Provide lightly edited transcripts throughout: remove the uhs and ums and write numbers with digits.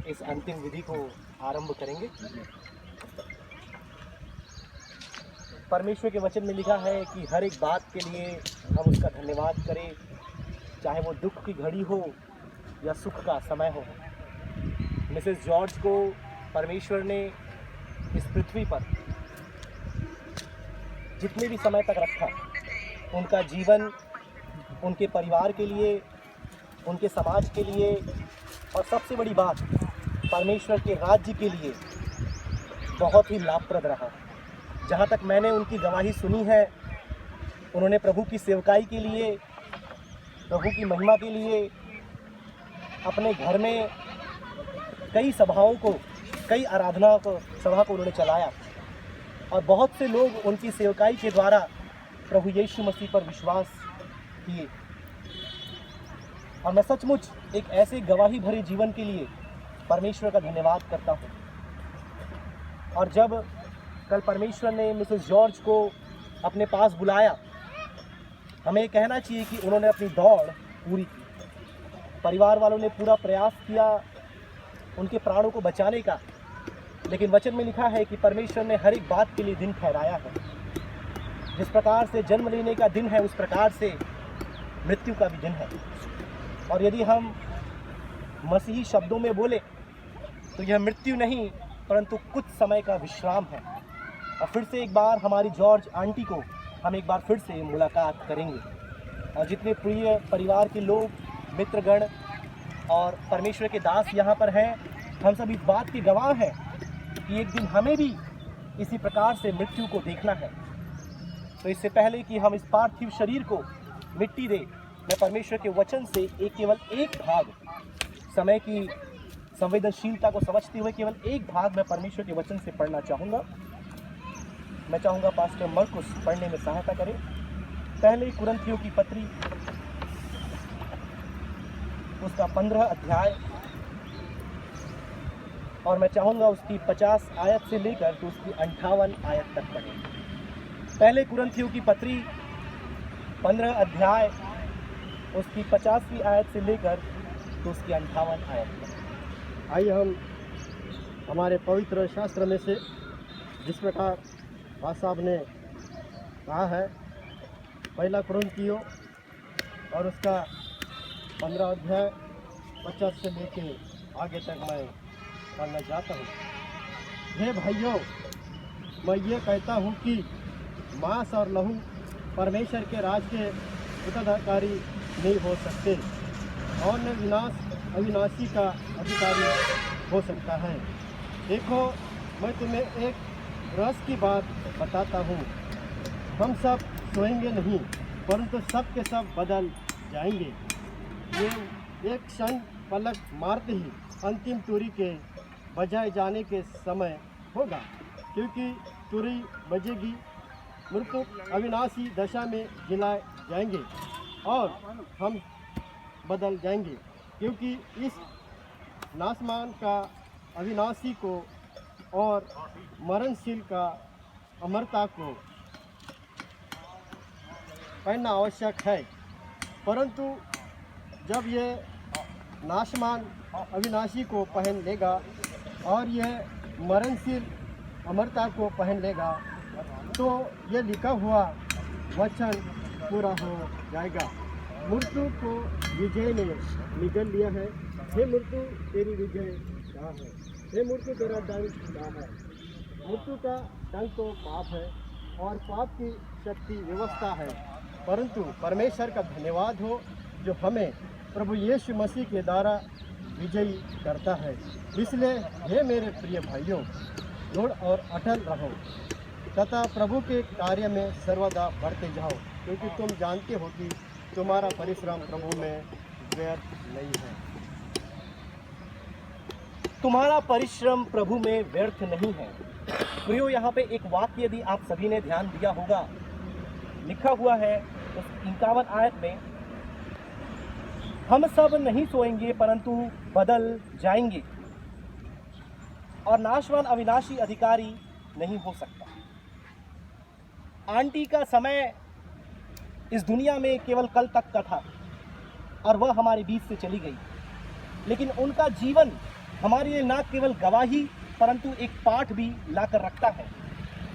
इस अंतिम विधि को आरंभ करेंगे। परमेश्वर के वचन में लिखा है कि हर एक बात के लिए हम उसका धन्यवाद करें, चाहे वो दुख की घड़ी हो या सुख का समय हो। मिसेस जॉर्ज को परमेश्वर ने इस पृथ्वी पर जितने भी समय तक रखा, उनका जीवन उनके परिवार के लिए, उनके समाज के लिए और सबसे बड़ी बात परमेश्वर के राज्य के लिए बहुत ही लाभप्रद रहा। जहाँ तक मैंने उनकी गवाही सुनी है, उन्होंने प्रभु की सेवकाई के लिए, प्रभु की महिमा के लिए अपने घर में कई सभाओं को, कई आराधना सभा को उन्होंने चलाया और बहुत से लोग उनकी सेवकाई के द्वारा प्रभु यीशु मसीह पर विश्वास किए। और मैं सचमुच एक ऐसे गवाही भरे जीवन के लिए परमेश्वर का धन्यवाद करता हूँ। और जब कल परमेश्वर ने मिसेस जॉर्ज को अपने पास बुलाया, हमें कहना चाहिए कि उन्होंने अपनी दौड़ पूरी की। परिवार वालों ने पूरा प्रयास किया उनके प्राणों को बचाने का, लेकिन वचन में लिखा है कि परमेश्वर ने हर एक बात के लिए दिन ठहराया है। जिस प्रकार से जन्म लेने का दिन है, उस प्रकार से मृत्यु का भी दिन है। और यदि हम मसीही शब्दों में बोले तो यह मृत्यु नहीं परंतु कुछ समय का विश्राम है। और फिर से एक बार हमारी जॉर्ज आंटी को हम एक बार फिर से मुलाकात करेंगे। और जितने प्रिय परिवार के लोग, मित्रगण और परमेश्वर के दास यहाँ पर हैं, हम सब इस बात के गवाह हैं कि एक दिन हमें भी इसी प्रकार से मृत्यु को देखना है। तो इससे पहले कि हम इस पार्थिव शरीर को मिट्टी दे, मैं परमेश्वर के वचन से केवल एक भाग, समय की संवेदनशीलता को समझते हुए केवल एक भाग मैं परमेश्वर के वचन से पढ़ना चाहूँगा। मैं चाहूँगा पास्टर मरकुस पढ़ने में सहायता करें। पहले कुरिन्थियों की पत्री, उसका 15 अध्याय, और मैं चाहूँगा उसकी 50 आयत से लेकर तो उसकी 58 आयत तक पढ़ें। पहले कुरिन्थियों की पत्री 15 अध्याय, उसकी 50वीं आयत से लेकर तो उसकी 58 आयत तक। आइए हम हमारे पवित्र शास्त्र में से जिस प्रकार पास साहब ने कहा है, पहला कुरिन्थियों और उसका 15 अध्याय 50 से लेके आगे तक मैं पढ़ना चाहता हूँ। हे भाइयों, मैं ये कहता हूँ कि मांस और लहू परमेश्वर के राज के उत्तराधिकारी नहीं हो सकते और न अविनाशी का अधिकारी हो सकता है। देखो, मैं तुम्हें एक रहस्य की बात बताता हूँ। हम सब सोएंगे नहीं, परंतु सब के सब बदल जाएंगे। ये एक क्षण पलक मारते ही अंतिम तुरी के बजाए जाने के समय होगा, क्योंकि तुरी बजेगी, मृत्यु अविनाशी दशा में गिलाए जाएंगे और हम बदल जाएंगे, क्योंकि इस नासमान का अविनाशी को और मरणशील का अमरता को पहनना आवश्यक है। परंतु जब ये नाशमान अविनाशी को पहन लेगा और यह मरणशील अमरता को पहन लेगा, तो ये लिखा हुआ वचन पूरा हो जाएगा। मृत्यु को विजय ने निगल लिया है। हे मृत्यु, तेरी विजय कहाँ है? हे मृत्यु, तेरा दंड कहाँ है? मृत्यु का दंड तो पाप है और पाप की शक्ति व्यवस्था है, परंतु परमेश्वर का धन्यवाद हो जो हमें प्रभु यीशु मसीह के द्वारा विजयी करता है। इसलिए हे मेरे प्रिय भाइयों, दृढ़ और अटल रहो तथा प्रभु के कार्य में सर्वदा बढ़ते जाओ, क्योंकि तुम जानते हो कि तुम्हारा परिश्रम प्रभु में व्यर्थ नहीं है। तुम्हारा परिश्रम प्रभु में व्यर्थ नहीं है। प्रियो, यहाँ पे एक वाक्य यदि आप सभी ने ध्यान दिया होगा, लिखा हुआ है उस 51 आयत में, हम सब नहीं सोएंगे परंतु बदल जाएंगे और नाशवान अविनाशी अधिकारी नहीं हो सकता। आंटी का समय इस दुनिया में केवल कल तक का था और वह हमारे बीच से चली गई, लेकिन उनका जीवन हमारे लिए ना केवल गवाही परंतु एक पाठ भी लाकर रखता है।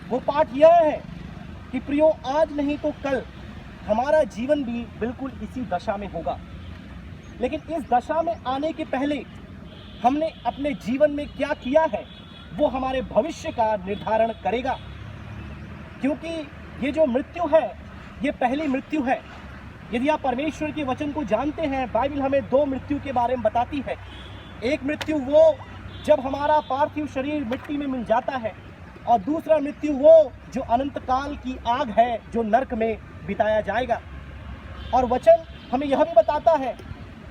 वो पाठ यह है कि प्रियो, आज नहीं तो कल हमारा जीवन भी बिल्कुल इसी दशा में होगा, लेकिन इस दशा में आने के पहले हमने अपने जीवन में क्या किया है वो हमारे भविष्य का निर्धारण करेगा। क्योंकि ये जो मृत्यु है ये पहली मृत्यु है। यदि आप परमेश्वर के वचन को जानते हैं, बाइबल हमें दो मृत्यु के बारे में बताती है। एक मृत्यु वो जब हमारा पार्थिव शरीर मिट्टी में मिल जाता है, और दूसरा मृत्यु वो जो अनंत काल की आग है जो नरक में बिताया जाएगा। और वचन हमें यह भी बताता है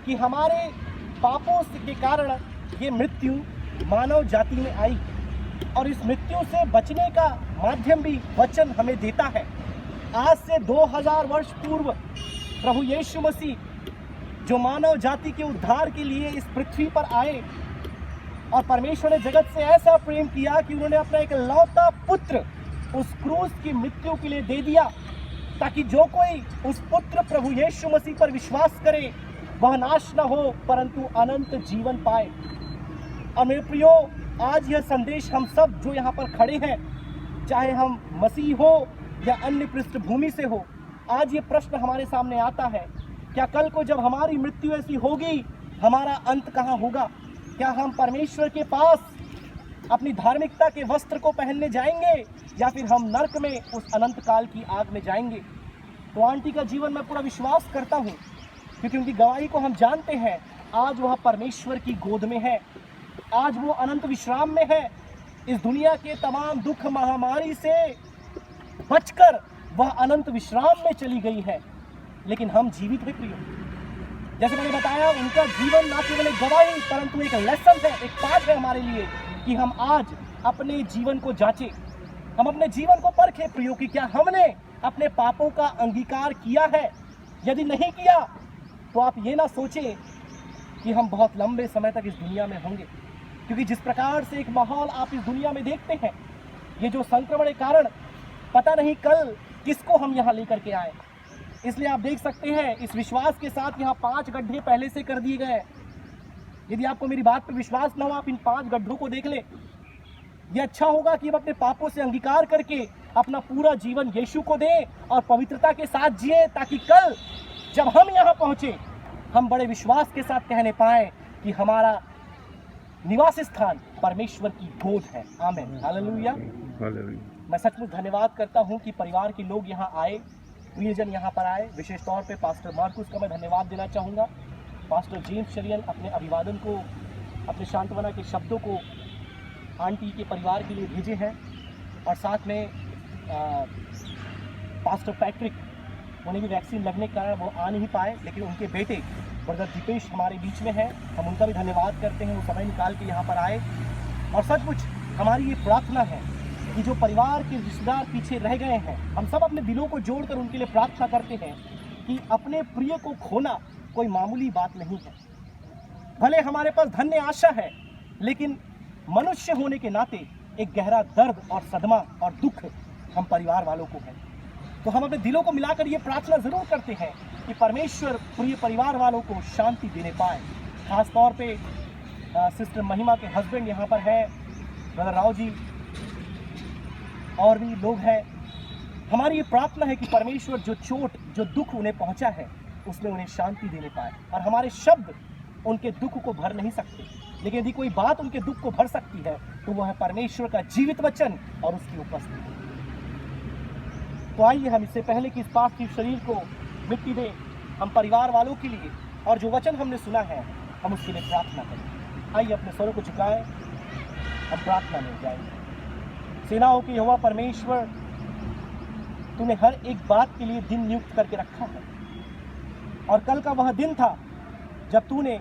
कि हमारे पापों के कारण ये मृत्यु मानव जाति में आई, और इस मृत्यु से बचने का माध्यम भी वचन हमें देता है। आज से 2000 वर्ष पूर्व प्रभु यीशु मसीह जो मानव जाति के उद्धार के लिए इस पृथ्वी पर आए, और परमेश्वर ने जगत से ऐसा प्रेम किया कि उन्होंने अपना एक लौता पुत्र उस क्रूस की मृत्यु के लिए दे दिया, ताकि जो कोई उस पुत्र प्रभु यीशु मसीह पर विश्वास करे वह नाश न हो परंतु अनंत जीवन पाए। और मेरे प्रियो, आज यह संदेश हम सब जो यहाँ पर खड़े हैं, चाहे हम मसीह हो या अन्य पृष्ठभूमि से हो, आज ये प्रश्न हमारे सामने आता है, क्या कल को जब हमारी मृत्यु ऐसी होगी हमारा अंत कहाँ होगा? क्या हम परमेश्वर के पास अपनी धार्मिकता के वस्त्र को पहनने जाएंगे या फिर हम नरक में उस अनंत काल की आग में जाएंगे? तो आंटी का जीवन मैं पूरा विश्वास करता हूँ, क्योंकि उनकी गवाही को हम जानते हैं। आज वह परमेश्वर की गोद में है, आज वो अनंत विश्राम में है। इस दुनिया के तमाम दुख महामारी से बचकर वह अनंत विश्राम में चली गई है, लेकिन हम जीवित हैं प्रियो। जैसे मैंने बताया, उनका जीवन ना केवल एक गवाही परंतु एक लेसन है, एक पाठ है हमारे लिए कि हम आज अपने जीवन को जांचें, हम अपने जीवन को परखें प्रियो कि क्या हमने अपने पापों का अंगीकार किया है। यदि नहीं किया तो आप ये ना सोचें कि हम बहुत लंबे समय तक इस दुनिया में होंगे, क्योंकि जिस प्रकार से एक माहौल आप इस दुनिया में देखते हैं, ये जो संक्रमण के कारण पता नहीं कल किसको हम यहाँ लेकर के आए। इसलिए आप देख सकते हैं इस विश्वास के साथ यहाँ 5 गड्ढे पहले से कर दिए गए। यदि आपको मेरी बात पर विश्वास न हो, आप इन 5 गड्ढों को देख ले। ये अच्छा होगा कि हम अपने पापों से अंगीकार करके अपना पूरा जीवन यीशु को दें और पवित्रता के साथ जिए, ताकि कल जब हम यहाँ पहुँचे हम बड़े विश्वास के साथ कहने पाएँ कि हमारा निवास स्थान परमेश्वर की गोद है। आमीन, हालेलुया। मैं सचमुच धन्यवाद करता हूँ कि परिवार के लोग यहाँ आए, प्रियजन यहाँ पर आए। विशेष तौर पे पास्टर मार्कुस का मैं धन्यवाद देना चाहूँगा। पास्टर जेम्स चरियन अपने अभिवादन को, अपने सांत्वना के शब्दों को आंटी के परिवार के लिए भेजे हैं, और साथ में पास्टर पैट्रिक, उन्हें भी वैक्सीन लगने के कारण वो आ नहीं पाए, लेकिन उनके बेटे ब्रदर दीपेश हमारे बीच में हैं। हम उनका भी धन्यवाद करते हैं, वो समय निकाल के यहाँ पर आए। और सचमुच हमारी ये प्रार्थना है कि जो परिवार के रिश्तेदार पीछे रह गए हैं, हम सब अपने दिलों को जोड़कर उनके लिए प्रार्थना करते हैं कि अपने प्रिय को खोना कोई मामूली बात नहीं है। भले हमारे पास धन्य आशा है, लेकिन मनुष्य होने के नाते एक गहरा दर्द और सदमा और दुख हम परिवार वालों को है। तो हम अपने दिलों को मिलाकर ये प्रार्थना ज़रूर करते हैं कि परमेश्वर प्रिय परिवार वालों को शांति देने पाए। खास तौर पे सिस्टर महिमा के हस्बैंड यहाँ पर है, ब्रदर राव जी, और भी लोग हैं। हमारी ये प्रार्थना है कि परमेश्वर जो चोट, जो दुख उन्हें पहुँचा है, उसमें उन्हें शांति देने पाए। और हमारे शब्द उनके दुख को भर नहीं सकते, लेकिन यदि कोई बात उनके दुख को भर सकती है तो वह है परमेश्वर का जीवित वचन और उसकी उपस्थिति। तो आइए हम इससे पहले कि इस पार्थिव शरीर को मिट्टी दें, हम परिवार वालों के लिए और जो वचन हमने सुना है हम उसके लिए प्रार्थना करें। आइए अपने स्वरों को झुकाएं, हम प्रार्थना में जाएंगे। सेनाओं के यहोवा परमेश्वर, तूने हर एक बात के लिए दिन नियुक्त करके रखा है, और कल का वह दिन था जब तूने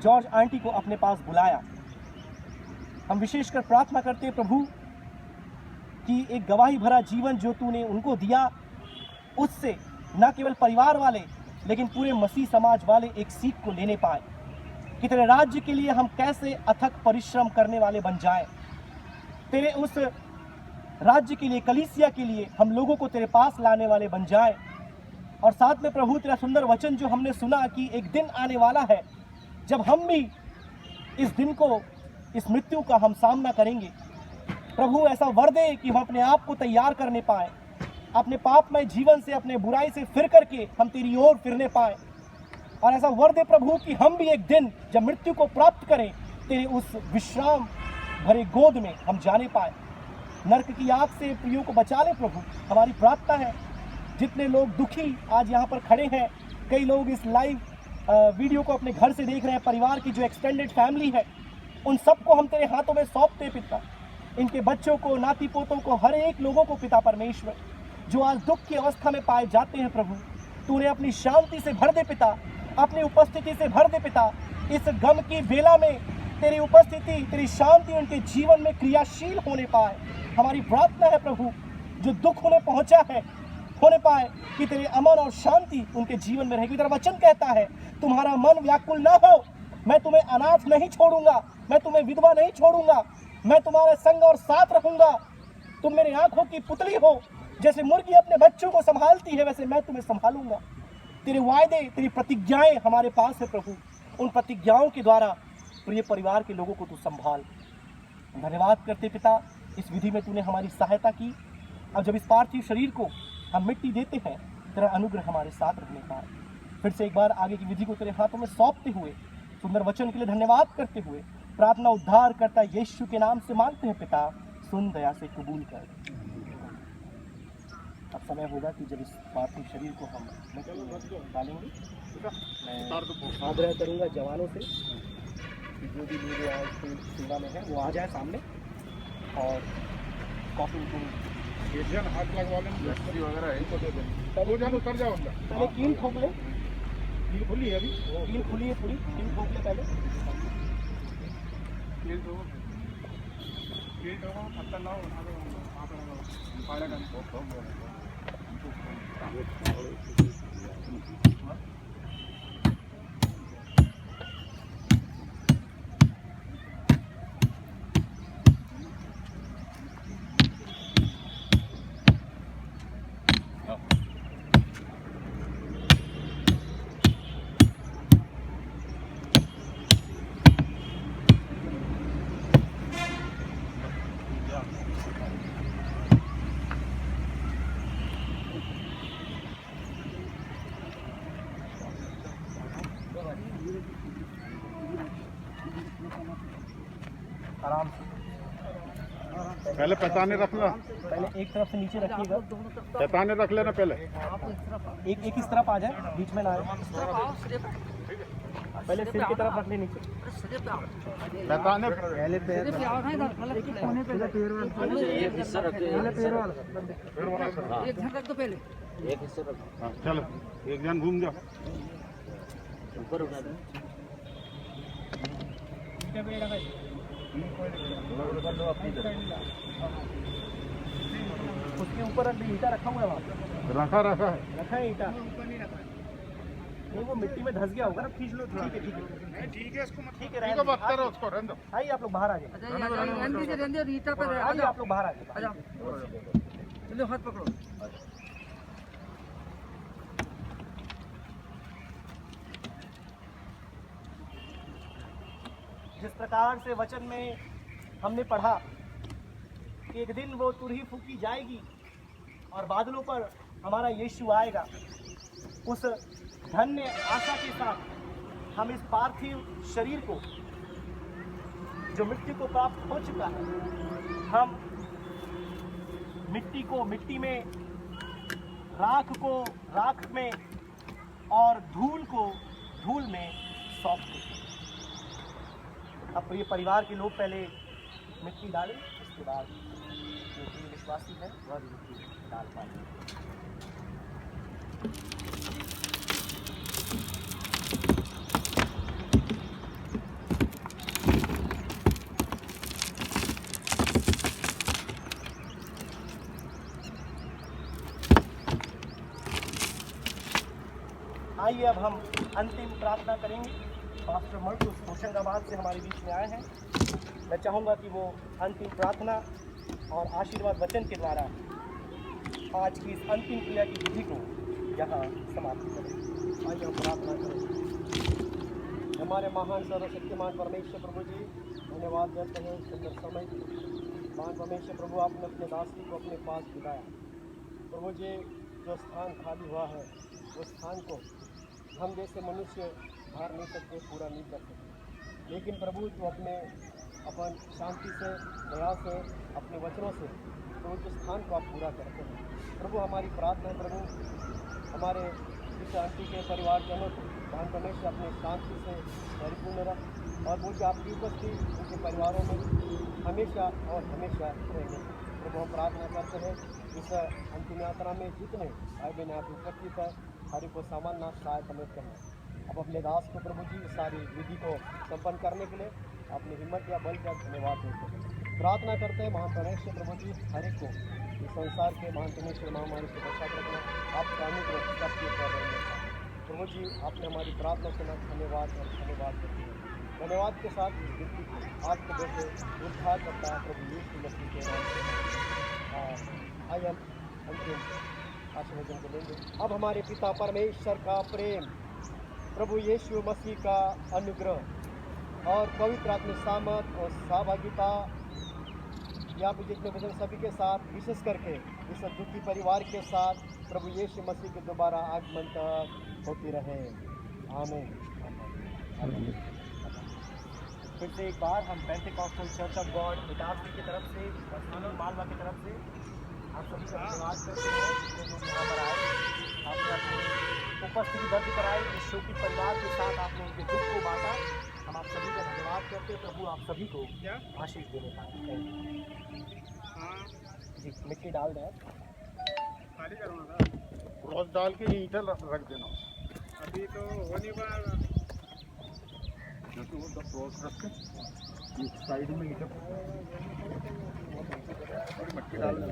जॉर्ज आंटी को अपने पास बुलाया। हम विशेषकर प्रार्थना करते हैं प्रभु कि एक गवाही भरा जीवन जो तूने उनको दिया, उससे न केवल परिवार वाले लेकिन पूरे मसीह समाज वाले एक सीख को लेने पाए कि तेरे राज्य के लिए हम कैसे अथक परिश्रम करने वाले बन जाएं। तेरे उस राज्य के लिए, कलीसिया के लिए हम लोगों को तेरे पास लाने वाले बन जाए। और साथ में प्रभु तेरा सुंदर वचन जो हमने सुना कि एक दिन आने वाला है जब हम भी इस दिन को इस मृत्यु का हम सामना करेंगे। प्रभु ऐसा वर दे कि हम अपने आप को तैयार करने पाए, अपने पापमय जीवन से, अपने बुराई से फिर करके हम तेरी ओर फिरने पाए। और ऐसा वर दे प्रभु कि हम भी एक दिन जब मृत्यु को प्राप्त करें, तेरे उस विश्राम भरे गोद में हम जाने पाए। नरक की आग से प्रियों को बचा ले प्रभु, हमारी प्रार्थना है। जितने लोग दुखी आज यहाँ पर खड़े हैं, कई लोग इस लाइव वीडियो को अपने घर से देख रहे हैं, परिवार की जो एक्सटेंडेड फैमिली है, उन सबको हम तेरे हाथों में सौंपते पिता। इनके बच्चों को, नाती पोतों को, हर एक लोगों को पिता परमेश्वर, जो आज दुख की अवस्था में पाए जाते हैं प्रभु, तू उन्हें अपनी शांति से भर दे पिता, अपनी उपस्थिति से भर दे पिता। इस गम की बेला में तेरी उपस्थिति, तेरी शांति उनके जीवन में क्रियाशील होने पाए। हमारी प्रार्थना है प्रभु, जो दुख उन्हें पहुंचा है होने पाए कि तेरे अमन और शांति उनके जीवन में रहेगी। तेरा वचन कहता है, तुम्हारा मन व्याकुल ना हो, मैं तुम्हें अनाथ नहीं छोड़ूंगा, मैं तुम्हें विधवा नहीं छोड़ूंगा, मैं तुम्हारे संग और साथ रहूंगा। तुम मेरी आंखों की पुतली हो, जैसे मुर्गी अपने बच्चों को संभालती है, वैसे मैं तुम्हें संभालूंगा। तेरे वायदे, तेरी प्रतिज्ञाएं हमारे पास है प्रभु, उन प्रतिज्ञाओं के द्वारा प्रिय परिवार के लोगों को तू संभाल। धन्यवाद करते पिता, इस विधि में तूने हमारी सहायता की। अब जब इस पार्थिव शरीर को हम मिट्टी देते हैं, तेरा अनुग्रह हमारे साथ रहने का। फिर से एक बार आगे की विधि को तेरे हाथों में सौंपते हुए, सुंदर वचन के लिए धन्यवाद करते हुए, प्रार्थना उद्धार करता यीशु के नाम से मांगते हैं पिता, सुन दया से कबूल कर। अब समय होगा कि जब इस पार्थिव शरीर को हम डालेंगे, मैं आग्रह करूंगा जवानों से कि जो भी लोग आज सेवा में है वो आ जाए सामने और कॉफी को हाथ लगवा लें उतर जाओ अंदर। पहले कील ठोक ले, कील खुली है अभी, कील खुली है पूरी, कील ठोक ले पहले। कील ठोको, पत्थर लाओ, वहाँ पे लगाओ, पाड़ा का आराम से। पहले पैताने रखना, पहले एक तरफ से नीचे रखिएगा, पैताने रख लेना पहले। एक इस तरफ आ जाए, बीच में ना आए। पहले सिर की तरफ रख ले नीचे, पैताने पहले पैर पैर वाला हाँ, चलो एक जन घूम जाओ। उसके ऊपर ईटा रखा हुआ है, वहाँ रखा है रखा है ईटा। नहीं वो मिट्टी में धस गया होगा ना, खींच लो। ठीक है ठीक है ठीक है, इसको मत ठीक है, ठीक है, बात करो उसको, रहने दो। आइए आप लोग बाहर आ जाइए, आइए आप लोग बाहर आ जाइए। हाथ पकड़ो। जिस प्रकार से वचन में हमने पढ़ा कि एक दिन वो तुरही फूकी जाएगी और बादलों पर हमारा यीशु आएगा, उस धन्य आशा के साथ हम इस पार्थिव शरीर को, जो मृत्यु को प्राप्त हो चुका है, हम मिट्टी को मिट्टी में, राख को राख में और धूल को धूल में सौंप दें। अब ये परिवार के लोग पहले मिट्टी डालें, इसके बाद जो भी विश्वासी है वह भी मिट्टी डाल पाए। आइए अब हम अंतिम प्रार्थना करेंगे। पास्टर मर्कुस होशंगाबाद से हमारे बीच में आए हैं। मैं चाहूँगा कि वो अंतिम प्रार्थना और आशीर्वाद वचन के द्वारा आज की इस अंतिम क्रिया की विधि को यहाँ समाप्त करें। आइए हम प्रार्थना करें। हमारे महान सर्वशक्तिमान परमेश्वर प्रभु जी धन्यवाद देते हैं सुंदर समय के लिए। महान परमेश्वर प्रभु आपने अपने दासी को अपने पास बुलाया। प्रभु जी जो स्थान खाली हुआ है उस स्थान को हम जैसे मनुष्य भार नहीं सकते, पूरा नहीं कर सकते, लेकिन प्रभु तो अपने अपन शांति से, दया से, अपने वचनों से प्रभु के स्थान को आप पूरा करते हैं। प्रभु हमारी प्रार्थना है प्रभु हमारे इस आंटी के परिवारजनों को महान परमेश्वर अपने शांति से परिपूर्ण रख और वो जो आपकी उपस्थिति उनके परिवारों में हमेशा और हमेशा रहेंगे। प्रभु हम प्रार्थना करते हैं इस अंतिम यात्रा में जितने भाई बहन आप उपस्थित है हर को सामान्य सहायता में करना। अब अपने दास को प्रभु जी इस सारी विधि को संपन्न करने के लिए अपनी हिम्मत या बल का धन्यवाद देते हैं। प्रार्थना करते हैं महान परमेश्वर प्रभु जी हर एक को इस संसार के महान परमेश्वर महामारी से बचा रखना आपका अनुग्रह सबके कर रहे हैं। प्रभु जी आपने हमारी प्रार्थना सुना, धन्यवाद और धन्यवाद करते हैं। धन्यवाद के साथ इस विधि को आपको देते उद्धार करता है प्रभु यीशु मसीह के नाम से। आइए हम अंतिम आशीर्वचन को लेंगे। अब हमारे पिता परमेश्वर का प्रेम, प्रभु यीशु मसीह का अनुग्रह और पवित्र आत्मिक सामर्थ और सहभागिता यहाँ पे जितने वचन सभी के साथ, विशेष करके इस दुखी परिवार के साथ प्रभु यीशु मसीह के दोबारा आगमन तक होती रहे। आमीन। फिर से एक बार हम पेंटेकॉस्टल चर्च ऑफ गॉड इटारसी की तरफ से, बरसाना मालवा की तरफ से आप सभी का धन्यवाद करते हैं जितने लोग यहाँ पर आए, आपने अपनी उपस्थिति दर्ज कराई, इस शोकित परिवार के साथ आपने उनके दुख को बांटा। हम आप सभी का धन्यवाद करते हैं। प्रभु आप सभी को आशीष देने पाए। जी मिट्टी डाल दें, खाली करवाना था, रोज डाल के ईंटें रख देना। अभी तो होने वाला जैसे वो 10 रोज रख के साइड में ईंटें मट्टी डाल देना।